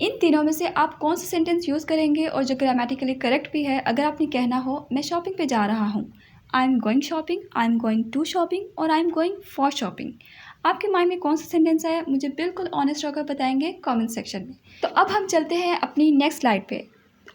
इन तीनों में से आप कौन सा सेंटेंस यूज़ करेंगे और जो ग्रामेटिकली करेक्ट भी है। अगर आपने कहना हो मैं शॉपिंग पे जा रहा हूँ, I am going shopping, I am going to shopping और I am going for shopping. आपके माइंड में कौन सा सेंटेंस आया मुझे बिल्कुल ऑनेस्ट होकर बताएंगे कमेंट सेक्शन में। तो अब हम चलते हैं अपनी नेक्स्ट स्लाइड पे।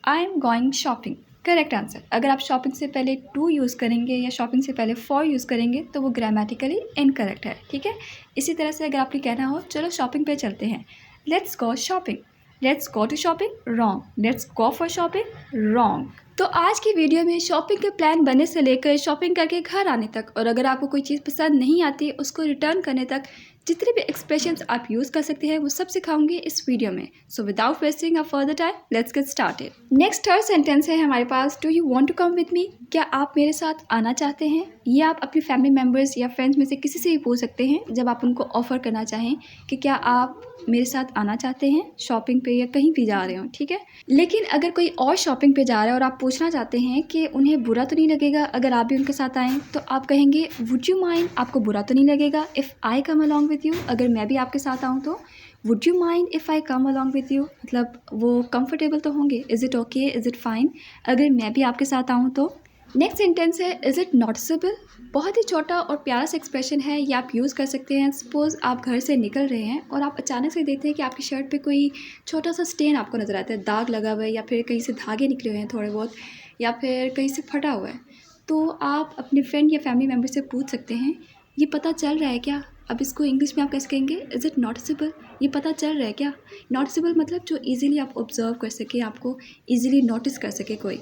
आई am going shopping, correct answer. अगर आप शॉपिंग से पहले टू यूज़ करेंगे या शॉपिंग से पहले फॉर यूज़ करेंगे तो वो ग्रामेटिकली इनकरेक्ट है, ठीक है। इसी तरह से अगर आपने कहना हो चलो शॉपिंग पे चलते हैं, let's go shopping, let's go to shopping, wrong, let's go for shopping, wrong. तो आज की वीडियो में शॉपिंग के प्लान बनने से लेकर शॉपिंग करके घर आने तक, और अगर आपको कोई चीज़ पसंद नहीं आती उसको रिटर्न करने तक जितने भी एक्सप्रेशंस आप यूज़ कर सकते हैं वो सब सिखाऊंगी इस वीडियो में। So without wasting a further time let's get started. Next third sentence है हमारे पास, do you want to come with me, क्या आप मेरे साथ आना चाहते हैं। ये आप अपने फैमिली मेम्बर्स या फ्रेंड्स में से किसी से भी पूछ सकते हैं जब आप उनको ऑफर करना चाहें कि क्या आप मेरे साथ आना चाहते हैं शॉपिंग पे या कहीं भी जा रहे हो, ठीक है। लेकिन अगर कोई और शॉपिंग पे जा रहा है और आप पूछना चाहते हैं कि उन्हें बुरा तो नहीं लगेगा अगर आप भी उनके साथ आएँ, तो आप कहेंगे वुड यू माइंड, आपको बुरा तो नहीं लगेगा if I come along with you, अगर मैं भी आपके साथ आऊँ तो would you mind if I come along with you, मतलब वो कंफर्टेबल तो होंगे, is it okay, is it fine अगर मैं भी आपके साथ आऊँ तो। नेक्स्ट सेंटेंस है इज़ इट नोटिसेबल, बहुत ही छोटा और प्यारा सा एक्सप्रेशन है, ये आप यूज़ कर सकते हैं। सपोज़ आप घर से निकल रहे हैं और आप अचानक से देखते हैं कि आपकी शर्ट पे कोई छोटा सा स्टेन आपको नज़र आता है, दाग लगा हुआ है या फिर कहीं से धागे निकले हुए हैं थोड़े बहुत या फिर कहीं से फटा हुआ है, तो आप अपने फ्रेंड या फैमिली मेम्बर से पूछ सकते हैं ये पता चल रहा है क्या। अब इसको इंग्लिश में आप कैसे कहेंगे, इज़ इट नोटिसेबल, ये पता चल रहा है क्या। नोटिसेबल मतलब जो ईज़िली आप ऑब्ज़र्व कर सके, आपको ईज़िली नोटिस कर सके कोई,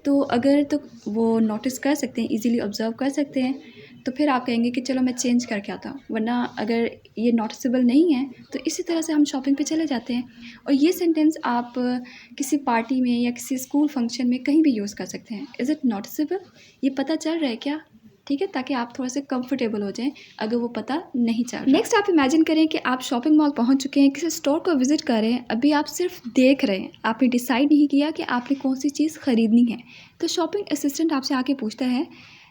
तो अगर तो वो नोटिस कर सकते हैं, इजीली ऑब्जर्व कर सकते हैं, तो फिर आप कहेंगे कि चलो मैं चेंज करके आता हूँ। वरना अगर ये नोटिसेबल नहीं है तो इसी तरह से हम शॉपिंग पे चले जाते हैं। और ये सेंटेंस आप किसी पार्टी में या किसी स्कूल फंक्शन में कहीं भी यूज़ कर सकते हैं। इज़ इट नोटिसेबल, ये पता चल रहा है क्या, ठीक है, ताकि आप थोड़ा सा कंफर्टेबल हो जाएं अगर वो पता नहीं चल रहा। नेक्स्ट आप इमेजिन करें कि आप शॉपिंग मॉल पहुंच चुके हैं, किसी स्टोर को विजिट कर रहे हैं, अभी आप सिर्फ देख रहे हैं, आपने डिसाइड नहीं किया कि आपने कौन सी चीज़ खरीदनी है। तो शॉपिंग असिस्टेंट आपसे आके पूछता है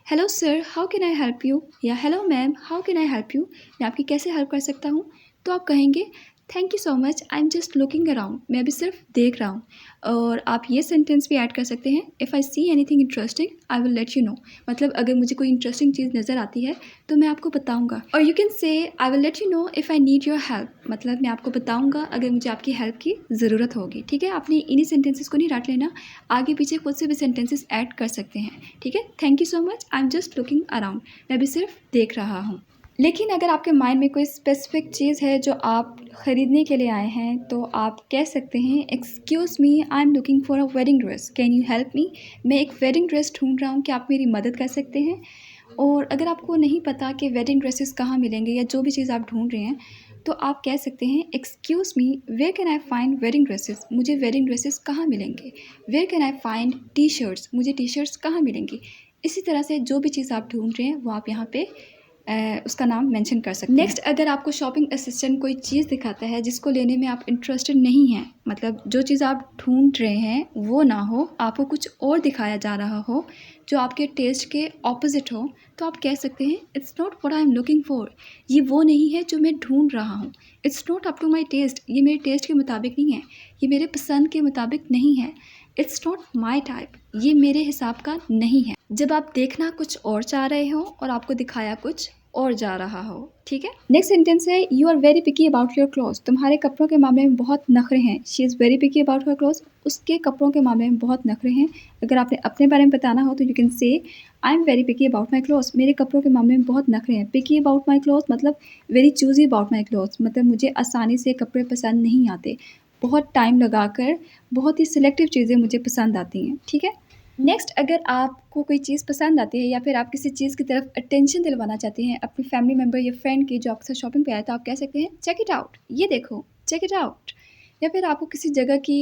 hello sir how can I help you, या hello ma'am how can I help you, मैं आपकी कैसे हेल्प कर सकता हूँ। तो आप कहेंगे thank you so much, I am just looking around, मैं अभी सिर्फ देख रहा हूँ। और आप ये सेंटेंस भी ऐड कर सकते हैं, if I see anything interesting I will let you know, मतलब अगर मुझे कोई इंटरेस्टिंग चीज़ नज़र आती है तो मैं आपको बताऊंगा। और you can say I will let you know if I need your help, मतलब मैं आपको बताऊंगा अगर मुझे आपकी हेल्प की ज़रूरत होगी, ठीक है। आपने इन्हीं सेंटेंसेस को नहीं रट लेना, आगे पीछे खुद से भी सेंटेंसेस ऐड कर सकते हैं, ठीक है। Thank you so much, I am just looking around, मैं भी सिर्फ देख रहा हूँ। लेकिन अगर आपके माइंड में कोई स्पेसिफिक चीज़ है जो आप ख़रीदने के लिए आए हैं तो आप कह सकते हैं excuse me I am looking for a wedding dress, can you help मी, मैं एक वेडिंग ड्रेस ढूंढ रहा हूँ, क्या आप मेरी मदद कर सकते हैं। और अगर आपको नहीं पता कि वेडिंग ड्रेसेस कहाँ मिलेंगे या जो भी चीज़ आप ढूंढ रहे हैं, तो आप कह सकते हैं excuse me where can I find wedding dresses, मुझे वेडिंग ड्रेसेस कहाँ मिलेंगे। Where can I find T shirts, मुझे टी शर्ट्स कहाँ मिलेंगी। इसी तरह से जो भी चीज़ आप ढूंढ रहे हैं वो आप यहाँ पे उसका नाम मेंशन कर सकते हैं। नेक्स्ट अगर आपको शॉपिंग असिस्टेंट कोई चीज़ दिखाता है जिसको लेने में आप इंटरेस्टेड नहीं हैं, मतलब जो चीज़ आप ढूंढ रहे हैं वो ना हो, आपको कुछ और दिखाया जा रहा हो जो आपके टेस्ट के ऑपोजिट हो, तो आप कह सकते हैं it's not what I am looking for, ये वो नहीं है जो मैं ढूंढ रहा हूँ। It's not up to my taste, ये मेरे टेस्ट के मुताबिक नहीं है, ये मेरे पसंद के मुताबिक नहीं है। इट्स नॉट माई टाइप, ये मेरे हिसाब का नहीं है। जब आप देखना कुछ और चाह रहे हो और आपको दिखाया कुछ और जा रहा हो, ठीक है। नेक्स्ट सेंटेंस है you are very picky about your clothes, तुम्हारे कपड़ों के मामले में बहुत नखरे हैं। She is very picky about her clothes, उसके कपड़ों के मामले में बहुत नखरे हैं। अगर आपने अपने बारे में बताना हो तो you can say I am very picky about my clothes, मेरे कपड़ों के मामले में बहुत नखरे हैं। पिकी अबाउट माई क्लोथ्स मतलब very choosy about my clothes, मतलब मुझे आसानी से कपड़े पसंद नहीं आते, बहुत टाइम लगाकर बहुत ही सिलेक्टिव चीज़ें मुझे पसंद आती हैं, ठीक है। नेक्स्ट अगर आपको कोई चीज़ पसंद आती है या फिर आप किसी चीज़ की तरफ अटेंशन दिलवाना चाहते हैं अपने फैमिली मेम्बर या फ्रेंड की जो आपके साथ शॉपिंग पे आया, तो आप कह सकते हैं चेक इट आउट, ये देखो, चेक इट आउट। या फिर आपको किसी जगह की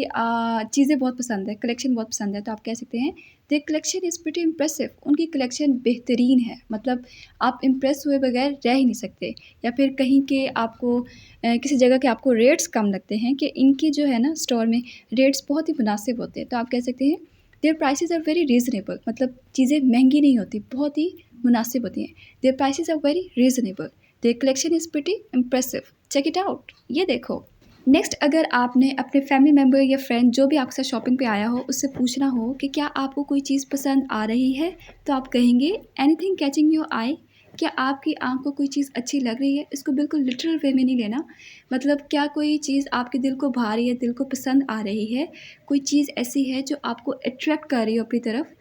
चीज़ें बहुत पसंद है, कलेक्शन बहुत पसंद है, तो आप कह सकते हैं the collection is pretty impressive, उनकी कलेक्शन बेहतरीन है, मतलब आप इम्प्रेस हुए बगैर रह ही नहीं सकते। या फिर कहीं के आपको किसी जगह के आपको रेट्स कम लगते हैं कि इनकी जो है ना स्टोर में रेट्स बहुत ही मुनासिब होते हैं, तो आप कह सकते हैं their prices are very reasonable, मतलब चीज़ें महंगी नहीं होती, बहुत ही मुनासिब होती हैं। Their prices are very reasonable, their collection is pretty impressive, check it out, ये देखो। नेक्स्ट अगर आपने अपने फैमिली मेम्बर या फ्रेंड जो भी आपके साथ शॉपिंग पे आया हो उससे पूछना हो कि क्या आपको कोई चीज़ पसंद आ रही है, तो आप कहेंगे एनीथिंग कैचिंग योर आई। क्या आपकी आंख को कोई चीज़ अच्छी लग रही है? इसको बिल्कुल लिटरल वे में नहीं लेना। मतलब क्या कोई चीज़ आपके दिल को भा रही है, दिल को पसंद आ रही है? कोई चीज़ ऐसी है जो आपको अट्रैक्ट कर रही हो अपनी तरफ?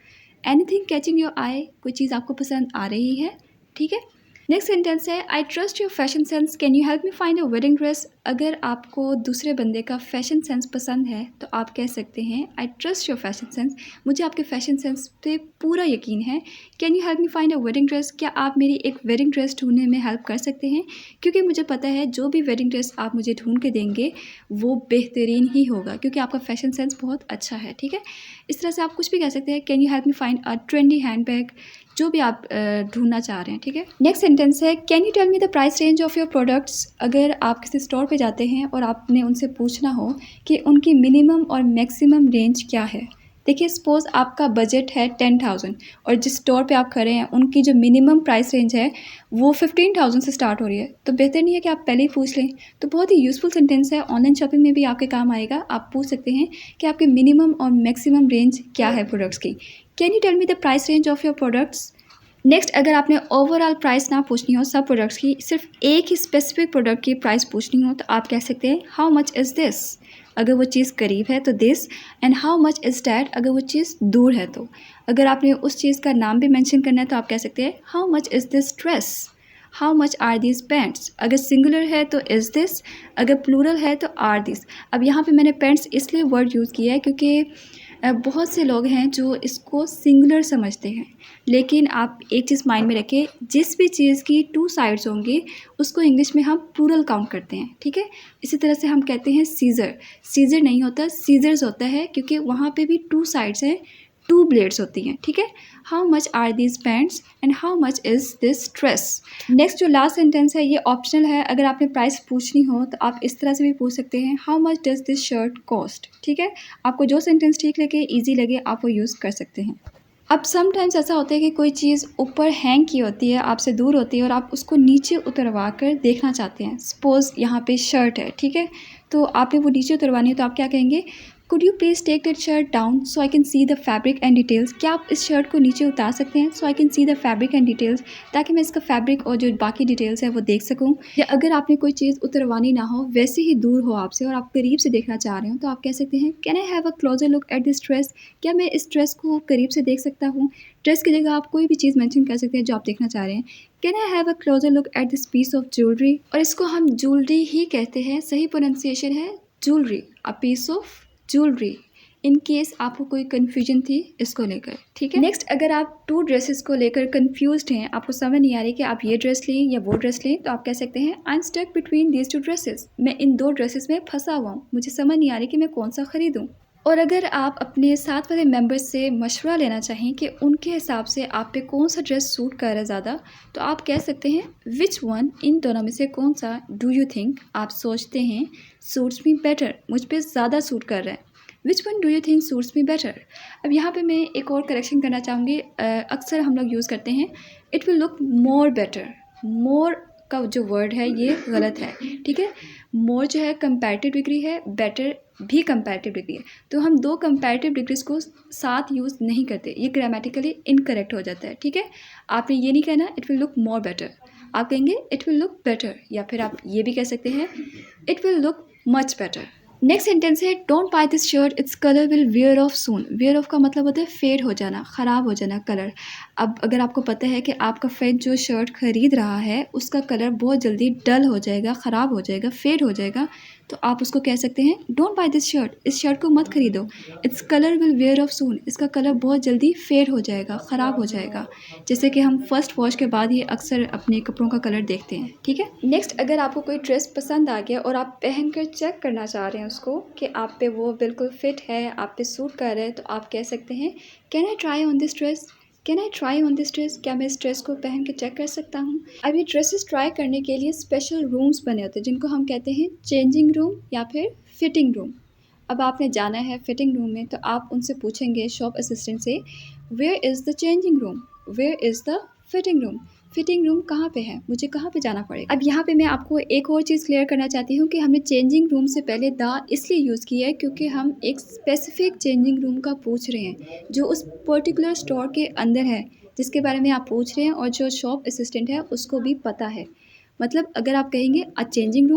एनीथिंग कैचिंग योर आई, कोई चीज़ आपको पसंद आ रही है, ठीक है। नेक्स्ट सेंटेंस है I trust your fashion sense, can you help me find a wedding dress. अगर आपको दूसरे बंदे का फैशन सेंस पसंद है तो आप कह सकते हैं I trust your fashion sense, मुझे आपके फैशन सेंस पे पूरा यकीन है। Can you help me find a wedding dress, क्या आप मेरी एक वेडिंग ड्रेस ढूंढने में हेल्प कर सकते हैं? क्योंकि मुझे पता है जो भी वेडिंग ड्रेस आप मुझे ढूंढ के देंगे वो बेहतरीन ही होगा, क्योंकि आपका फैशन सेंस बहुत अच्छा है, ठीक है। इस तरह से आप कुछ भी कह सकते हैं। Can you help me find a trendy hand bag, जो भी आप ढूंढना चाह रहे हैं, ठीक है। नेक्स्ट सेंटेंस है can you tell me the price range of your products. अगर आप किसी स्टोर पे जाते हैं और आपने उनसे पूछना हो कि उनकी मिनिमम और मैक्सिमम रेंज क्या है। देखिए सपोज़ आपका बजट है 10,000 और जिस स्टोर पे आप खड़े हैं उनकी जो मिनिमम प्राइस रेंज है वो 15,000 से स्टार्ट हो रही है, तो बेहतर नहीं है कि आप पहले ही पूछ लें। तो बहुत ही यूज़फुल सेंटेंस है, ऑनलाइन शॉपिंग में भी आपके काम आएगा। आप पूछ सकते हैं कि आपके मिनिमम और मैक्सिमम रेंज क्या है प्रोडक्ट्स की। Can you tell me the price range of your products. Next अगर आपने ओवरऑल प्राइस ना पूछनी हो सब प्रोडक्ट्स की, सिर्फ एक ही स्पेसिफिक प्रोडक्ट की प्राइस पूछनी हो, तो आप कह सकते हैं हाउ मच इज़ दिस, अगर वो चीज़ करीब है तो this, and how much is that अगर वो चीज़ दूर है तो। अगर आपने उस चीज़ का नाम भी मेंशन करना है तो आप कह सकते हैं how much is this dress, how much are this pants. अगर सिंगुलर है तो इज़ दिस, अगर प्लूरल है तो आर दिस। अब यहाँ पे मैंने पैंट्स इसलिए वर्ड यूज़ किया है क्योंकि बहुत से लोग हैं जो इसको सिंगुलर समझते हैं, लेकिन आप एक चीज़ माइंड में रखें, जिस भी चीज़ की टू साइड्स होंगी उसको इंग्लिश में हम प्लूरल काउंट करते हैं, ठीक है। इसी तरह से हम कहते हैं सीज़र, सीज़र नहीं होता सीज़र्स होता है, क्योंकि वहाँ पे भी टू साइड्स हैं, टू ब्लेड्स होती हैं, ठीक है। How much are these pants and how much is this dress. Next जो लास्ट सेंटेंस है ये ऑप्शनल है, अगर आपने प्राइस पूछनी हो तो आप इस तरह से भी पूछ सकते हैं how much does this shirt cost, ठीक है। आपको जो सेंटेंस ठीक लगे, ईजी लगे, आप वो यूज़ कर सकते हैं। अब समटाइम्स ऐसा होता है कि कोई चीज़ ऊपर हैंग की होती है, आपसे दूर होती है और आप उसको नीचे उतरवा कर देखना चाहते हैं। सपोज़ यहाँ पे शर्ट है, ठीक है, तो आपने वो नीचे उतरवानी है तो आप क्या कहेंगे, could you please take that shirt down so I can see the fabric and details. क्या आप इस शर्ट को नीचे उतार सकते हैं so I can see the fabric and details, ताकि मैं इसका फैब्रिक और जो बाकी डिटेल्स है वो देख सकूँ। या अगर आपने कोई चीज़ उतरवानी ना हो, वैसे ही दूर हो आपसे और आप करीब से देखना चाह रहे हो, तो आप कह सकते हैं can I have a closer look at this dress, क्या मैं इस ड्रेस को करीब से देख सकता हूँ। ड्रेस की जगह आप कोई भी चीज़ मेंशन कर सकते हैं जो आप देखना चाह रहे हैं। Can I have a closer look at this piece of jewellery, और इसको हम ज्वेलरी ही कहते हैं, सही प्रोनाउंसिएशन है jewellery, a piece of jewellery, in case आपको कोई कन्फ्यूजन थी इसको लेकर, ठीक है। नेक्स्ट अगर आप टू ड्रेसेस को लेकर कन्फ्यूज्ड हैं, आपको समझ नहीं आ रही कि आप ये ड्रेस लें या वो ड्रेस लें, तो आप कह सकते हैं I am stuck between these two dresses, मैं इन दो ड्रेसेस में फंसा हुआ हूँ, मुझे समझ नहीं आ रही कि मैं कौन सा ख़रीदूँ। और अगर आप अपने साथ वाले मेंबर्स से मशवरा लेना चाहें कि उनके हिसाब से आप पे कौन सा ड्रेस सूट कर रहा है ज़्यादा, तो आप कह सकते हैं विच वन, इन दोनों में से कौन सा, डू यू थिंक, आप सोचते हैं, सूट्स मी बेटर, मुझ पे ज़्यादा सूट कर रहा है। Which one do you think suits me better. अब यहाँ पे मैं एक और करेक्शन करना चाहूँगी। अक्सर हम लोग यूज़ करते हैं it will look more better, more का जो वर्ड है ये गलत है, ठीक है। मोर जो है कंपैरेटिव डिग्री है, बेटर भी कंपैरेटिव डिग्री है, तो हम दो कंपैरेटिव डिग्रीज को साथ यूज़ नहीं करते, ये ग्रामेटिकली इनकरेक्ट हो जाता है, ठीक है। आपने ये नहीं कहना it will look more better, आप कहेंगे इट विल लुक बेटर, या फिर आप ये भी कह सकते हैं it will look much better. Next sentence है don't buy this shirt, its colour will wear off soon. Wear off का मतलब होता है फेड हो जाना, ख़राब हो जाना कलर। अब अगर आपको पता है कि आपका फ्रेंड जो शर्ट ख़रीद रहा है उसका कलर बहुत जल्दी डल हो जाएगा, ख़राब हो जाएगा, फेड हो जाएगा, तो आप उसको कह सकते हैं डोंट बाय दिस शर्ट, इस शर्ट को मत खरीदो, its colour will wear off soon, इसका कलर बहुत जल्दी फेड हो जाएगा, ख़राब हो जाएगा। जैसे कि हम फर्स्ट वॉश के बाद ही अक्सर अपने कपड़ों का कलर देखते हैं, ठीक है। नेक्स्ट अगर आपको कोई ड्रेस पसंद आ गया और आप पहन कर चेक करना चाह रहे हैं उसको कि आप पे वो बिल्कुल फिट है, आप पे सूट कर रहा है, तो आप कह सकते हैं can I try on this dress, can I try on this dress, क्या मैं इस ड्रेस को पहन के चेक कर सकता हूँ। अब ये ड्रेसेस ट्राई करने के लिए स्पेशल रूम्स बने होते हैं जिनको हम कहते हैं चेंजिंग रूम या फिर फिटिंग रूम। अब आपने जाना है फिटिंग रूम में, तो आप उनसे पूछेंगे शॉप असिस्टेंट से where is the changing room, where is the fitting room. Fitting room कहाँ पे है, मुझे कहाँ पे जाना पड़ेगा। अब यहाँ पे मैं आपको एक और चीज़ क्लियर करना चाहती हूँ कि हमने चेंजिंग रूम से पहले द इसलिए यूज़ किया है क्योंकि हम एक स्पेसिफिक चेंजिंग रूम का पूछ रहे हैं जो उस पर्टिकुलर स्टोर के अंदर है जिसके बारे में आप पूछ रहे हैं और जो शॉप असिस्टेंट है उसको भी पता है। मतलब अगर आप कहेंगे अ चेंजिंग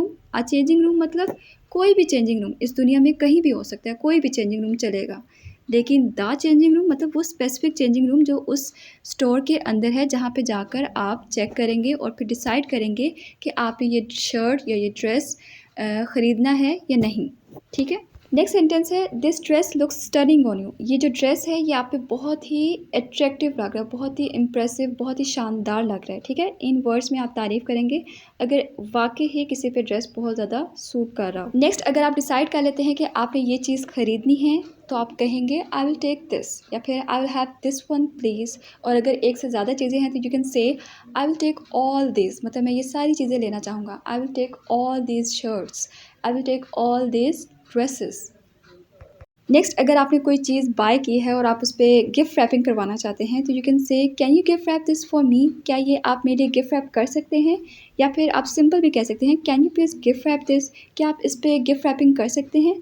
रूम मतलब कोई भी चेंजिंग रूम इस दुनिया में कहीं भी हो सकता है, कोई भी चेंजिंग रूम चलेगा। लेकिन द चेंजिंग रूम मतलब वो स्पेसिफिक चेंजिंग रूम जो उस स्टोर के अंदर है जहाँ पे जाकर आप चेक करेंगे और फिर डिसाइड करेंगे कि आप ये शर्ट या ये ड्रेस ख़रीदना है या नहीं, ठीक है। नेक्स्ट सेंटेंस है this dress looks stunning on you. ये जो ड्रेस है ये आप पे बहुत ही अट्रैक्टिव लग रहा है, बहुत ही इम्प्रेसिव, बहुत ही शानदार लग रहा है, ठीक है। इन वर्ड्स में आप तारीफ़ करेंगे अगर वाकई ही किसी पे ड्रेस बहुत ज़्यादा सूट कर रहा हो। नेक्स्ट अगर आप डिसाइड कर लेते हैं कि आपने ये चीज़ ख़रीदनी है तो आप कहेंगे आई विल टेक दिस या फिर I will have this one please. और अगर एक से ज़्यादा चीज़ें हैं तो you can say I will take all this, मतलब मैं ये सारी चीज़ें लेना चाहूँगा। I will take all these shirts, I will take all these dresses. Next अगर आपने कोई चीज़ बाय की है और आप उस पर गिफ्ट रैपिंग करवाना चाहते हैं तो यू कैन से can you gift wrap this for me, क्या ये आप मेरे लिए गिफ्ट रैप कर सकते हैं। या फिर आप सिंपल भी कह सकते हैं can you please gift wrap this, क्या आप इस पर गिफ्ट रैपिंग कर सकते हैं।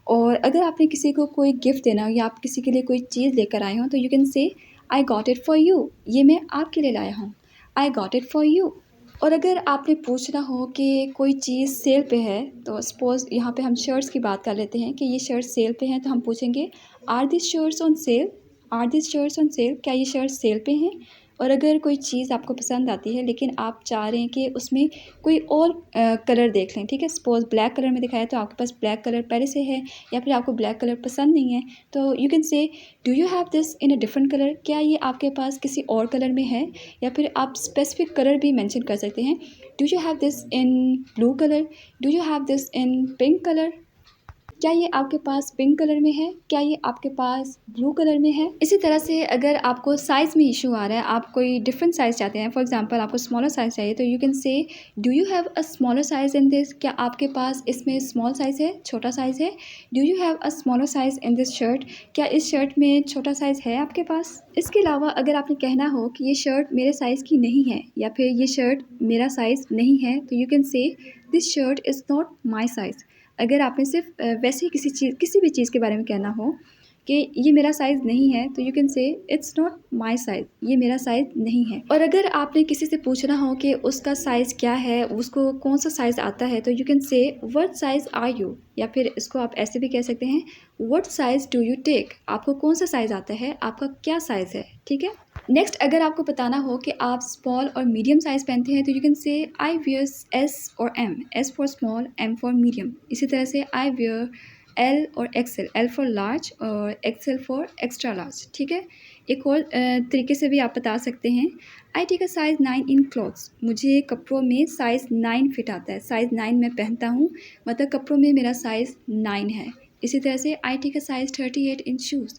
और अगर आपने किसी को कोई गिफ्ट देना हो या आप किसी के लिए कोई चीज़ लेकर आए हों तो you can say I got it for you, ये मैं आपके लिए लाया हूँ, I got it for you. और अगर आपने पूछना हो कि कोई चीज़ सेल पे है तो सपोज़ यहाँ पे हम शर्ट्स की बात कर लेते हैं कि ये शर्ट सेल पे हैं तो हम पूछेंगे are this shirts on sale, are this shirts on sale, क्या ये शर्ट सेल पे हैं। और अगर कोई चीज़ आपको पसंद आती है लेकिन आप चाह रहे हैं कि उसमें कोई और कलर देख लें, ठीक है। सपोज़ ब्लैक कलर में दिखाया तो आपके पास ब्लैक कलर पहले से है या फिर आपको ब्लैक कलर पसंद नहीं है तो यू कैन से do you have this in a different colour, क्या ये आपके पास किसी और कलर में है। या फिर आप स्पेसिफिक कलर भी मेंशन कर सकते हैं, do you have this in blue colour, do you have this in pink colour, क्या ये आपके पास पिंक कलर में है, क्या ये आपके पास ब्लू कलर में है। इसी तरह से अगर आपको साइज़ में इशू आ रहा है, आप कोई डिफरेंट साइज़ चाहते हैं, फॉर एग्जांपल आपको स्मॉलर साइज़ चाहिए तो यू कैन से do you have a smaller size in this, क्या आपके पास इसमें स्मॉल साइज़ है, छोटा साइज़ है। Do you have a smaller size in this shirt, क्या इस शर्ट में छोटा साइज़ है आपके पास। इसके अलावा अगर आपने कहना हो कि ये शर्ट मेरे साइज़ की नहीं है या फिर ये शर्ट मेरा साइज़ नहीं है तो यू कैन से this shirt is not my size. अगर आपने सिर्फ वैसे ही किसी भी चीज़ के बारे में कहना हो कि ये मेरा साइज़ नहीं है तो यू कैन से इट्स नॉट माई साइज़, ये मेरा साइज़ नहीं है। और अगर आपने किसी से पूछना हो कि उसका साइज़ क्या है, उसको कौन सा साइज़ आता है तो you can say what size are you, या फिर इसको आप ऐसे भी कह सकते हैं what size do you take, आपको कौन सा साइज़ आता है, आपका क्या साइज़ है, ठीक है। नेक्स्ट अगर आपको बताना हो कि आप स्मॉल और मीडियम साइज़ पहनते हैं तो you can say I wear S और M, S for small, M for medium. इसी तरह से आई वियर एल और एक्सेल, एल फॉर लार्ज और एक्सेल फॉर एक्स्ट्रा लार्ज, ठीक है। एक और तरीके से भी आप बता सकते हैं I take a size 9 in clothes, मुझे कपड़ों में साइज़ 9 फिट आता है, साइज़ 9 मैं पहनता हूँ, मतलब कपड़ों में मेरा साइज़ 9 है। इसी तरह से I take a size 38 in shoes,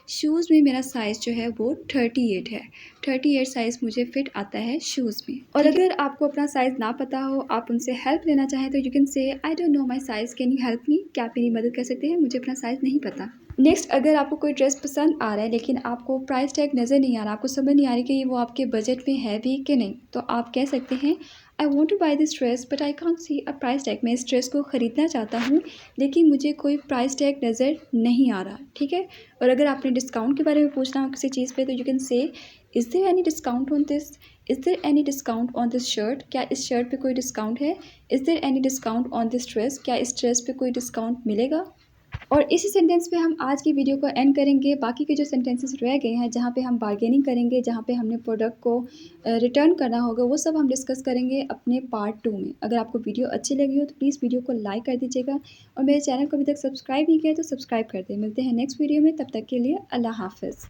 shoes में मेरा साइज़ जो है वो 38 है, 38 साइज़ मुझे फिट आता है शूज़ में। और अगर आपको अपना साइज़ ना पता हो, आप उनसे हेल्प लेना चाहें तो you can say I don't know my size, can you help मी, क्या आप मेरी मदद कर सकते हैं, मुझे अपना साइज़ नहीं पता। नेक्स्ट अगर आपको कोई ड्रेस पसंद आ रहा है लेकिन आपको प्राइस टैग नज़र नहीं आ रहा, आपको समझ नहीं आ रही कि ये वो आपके बजट में है भी कि नहीं, तो आप कह सकते हैं I want two by this dress but I can't see a price tag, मैं इस ड्रेस को ख़रीदना चाहता हूँ लेकिन मुझे कोई प्राइस टैग नज़र नहीं आ रहा, ठीक है। और अगर आपने डिस्काउंट के बारे में पूछना हो किसी चीज़ पे तो you can say is there any discount on this, is there any discount on this shirt, क्या इस शर्ट पे कोई डिस्काउंट है। Is there any discount on this dress, क्या इस ड्रेस पे कोई डिस्काउंट मिलेगा। और इसी सेंटेंस पे हम आज की वीडियो को एंड करेंगे। बाकी के जो सेंटेंसेस रह गए हैं जहाँ पे हम बार्गेनिंग करेंगे, जहाँ पे हमने प्रोडक्ट को रिटर्न करना होगा, वो सब हम डिस्कस करेंगे अपने पार्ट 2 में। अगर आपको वीडियो अच्छी लगी हो तो प्लीज़ वीडियो को लाइक कर दीजिएगा और मेरे चैनल को अभी तक सब्सक्राइब नहीं किया तो सब्सक्राइब कर दें। मिलते हैं नेक्स्ट वीडियो में, तब तक के लिए अल्लाह हाफ़िज़।